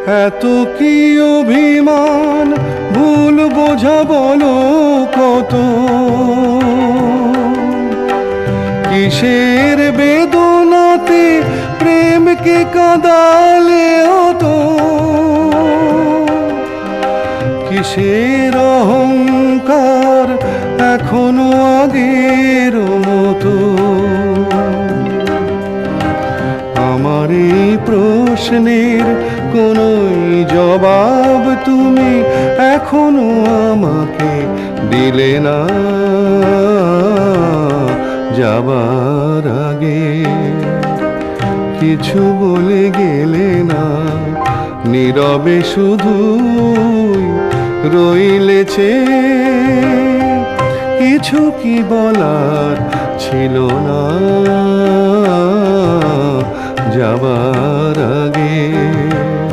এত কি অভিমান, ভুল বোঝা বলো কত, কিসের বেদনাতে প্রেমকে কাঁদালে হতো, কিসের অহংকার এখনো আগের মতো। আমার এই প্রশ্নের কোনোই জবাব তুমি এখনো আমাকে দিলে না। যাবার আগে কিছু বলে গেলে না, নীরবে শুধুই রইলেছে। কিছু কি বলার ছিল না যাবার আগে।